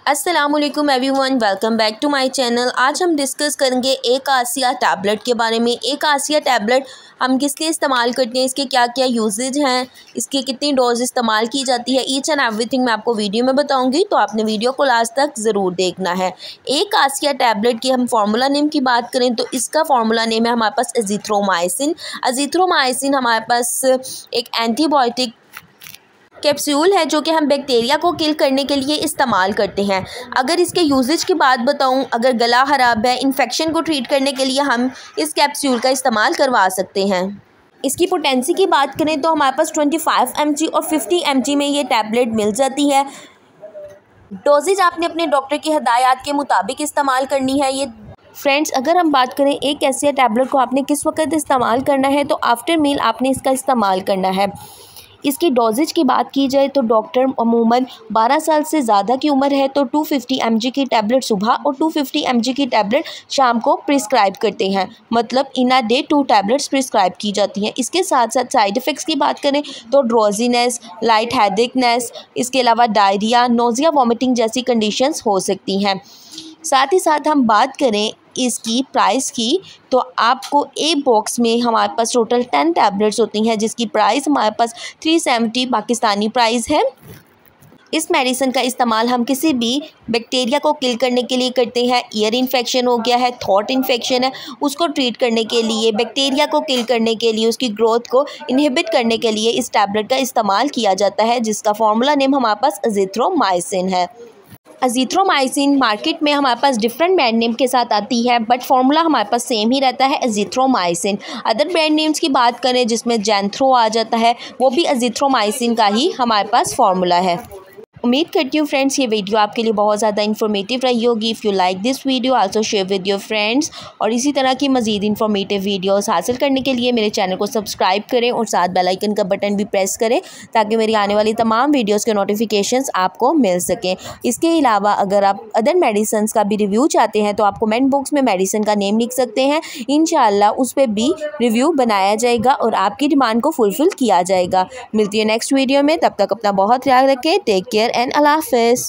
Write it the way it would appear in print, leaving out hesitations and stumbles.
अस्सलामुअलैकुम everyone, welcome back to my channel. आज हम डिस्कस करेंगे एक आसिया टैबलेट के बारे में। एक आसिया टैबलेट हम किस लिए इस्तेमाल करते हैं, इसके क्या क्या यूजेज हैं, इसकी कितनी डोज इस्तेमाल की जाती है, ईच एंड एवरीथिंग मैं आपको वीडियो में बताऊंगी, तो आपने वीडियो को लास्ट तक ज़रूर देखना है। एक आसिया टैबलेट की हम फार्मूला नेम की बात करें तो इसका फार्मूला नेम है हमारे पास एजिथ्रोमाइसिन। एजिथ्रोमाइसिन हमारे पास एक एंटीबायोटिक कैप्सूल है जो कि हम बैक्टीरिया को किल करने के लिए इस्तेमाल करते हैं। अगर इसके यूजेज की बात बताऊं, अगर गला ख़राब है, इन्फेक्शन को ट्रीट करने के लिए हम इस कैप्सूल का इस्तेमाल करवा सकते हैं। इसकी पोटेंसी की बात करें तो हमारे पास 25 mg और 50 mg में ये टैबलेट मिल जाती है। डोजेज आपने अपने डॉक्टर की हिदायत के मुताबिक इस्तेमाल करनी है। ये फ्रेंड्स, अगर हम बात करें एक ऐसे टैबलेट को आपने किस वक्त इस्तेमाल करना है, तो आफ्टर मील आपने इसका इस्तेमाल करना है। इसकी डोजेज की बात की जाए तो डॉक्टर अमूमन 12 साल से ज़्यादा की उम्र है तो 250 mg की टैबलेट सुबह और 250 mg की टैबलेट शाम को प्रिस्क्राइब करते हैं। मतलब इन अ डे 2 टैबलेट्स प्रिस्क्राइब की जाती हैं। इसके साथ साथ साइड इफ़ेक्ट्स की बात करें तो ड्रोजीनेस, लाइट हेडेकनेस, इसके अलावा डायरिया, नोज़िया, वॉमिटिंग जैसी कंडीशंस हो सकती हैं। साथ ही साथ हम बात करें इसकी प्राइस की तो आपको एक बॉक्स में हमारे पास टोटल 10 टैबलेट्स होती हैं जिसकी प्राइस हमारे पास 370 पाकिस्तानी प्राइस है। इस मेडिसिन का इस्तेमाल हम किसी भी बैक्टीरिया को किल करने के लिए करते हैं। ईयर इन्फेक्शन हो गया है, थ्रोट इन्फेक्शन है, उसको ट्रीट करने के लिए, बैक्टीरिया को किल करने के लिए, उसकी ग्रोथ को इनहिबिट करने के लिए इस टैबलेट का इस्तेमाल किया जाता है, जिसका फार्मूला नेम हमारे पास एजिथ्रोमाइसिन है। एजिथ्रोमाइसिन मार्केट में हमारे पास डिफरेंट ब्रांड नेम के साथ आती है, बट फार्मूला हमारे पास सेम ही रहता है, एजिथ्रोमाइसिन। अदर ब्रांड नेम्स की बात करें जिसमें जैंथ्रो आ जाता है, वो भी एजिथ्रोमाइसिन का ही हमारे पास फार्मूला है। उम्मीद करती हूँ फ्रेंड्स ये वीडियो आपके लिए बहुत ज़्यादा इन्फॉर्मेटिव रही होगी। If you like this video also share with your friends, और इसी तरह की मज़ीद इन्फॉर्मेटिव वीडियोस हासिल करने के लिए मेरे चैनल को सब्सक्राइब करें और साथ बेल आइकन का बटन भी प्रेस करें ताकि मेरी आने वाली तमाम वीडियोस के नोटिफिकेशंस आपको मिल सकें। इसके अलावा अगर आप अदर मेडिसिन का भी रिव्यू चाहते हैं तो आप कमेंट बॉक्स में मेडिसिन का नेम लिख सकते हैं, इंशाल्लाह उस पर भी रिव्यू बनाया जाएगा और आपकी डिमांड को फुलफ़िल किया जाएगा। मिलती है नेक्स्ट वीडियो में, तब तक अपना बहुत ख्याल रखें। टेक केयर एंड अल्लाह हाफ़िज़।